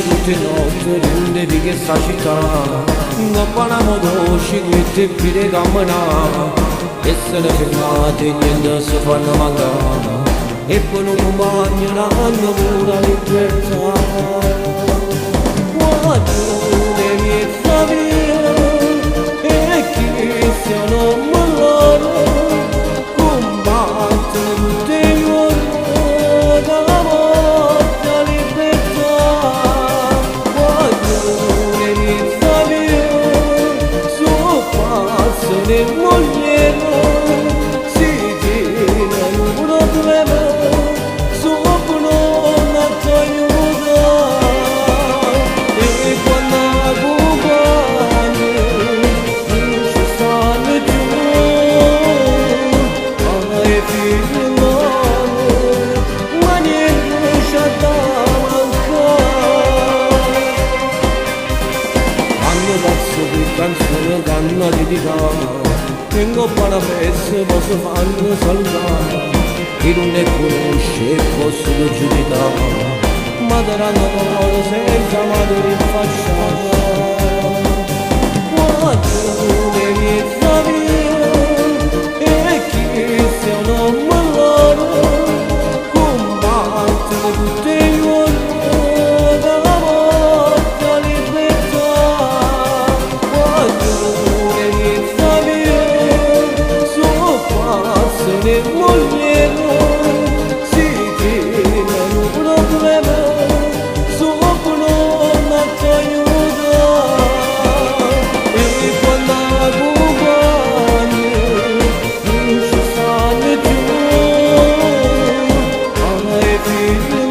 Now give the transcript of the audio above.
tutte notte rende di che sta città non parliamo dolci che pire cammina e se ne fermate niente si fanno mancare e poi non accompagnano pure libertà quando le mie famiglie e chi siano malore combattono tutte le ore da morte a libertà quando le mie famiglie sono passano e mogliano si tirano un problema sopra una aiuta e quando accompagno non ci stanno giù ai figli loro ma niente c'è da mancare hanno pazzo di canzone canna di ditare tengo buona festa posso farlo salutare chi non ne conosce possono giudicare ma daranno loro senza madre in faccia quando le mie famiglie e chi siano malore combattono tutte le ore da morte a libertà quando le mie famiglie sono passano e mogliano si tirano un problema sopra una aiuta e quando accompagno non ci stanno giù ai figli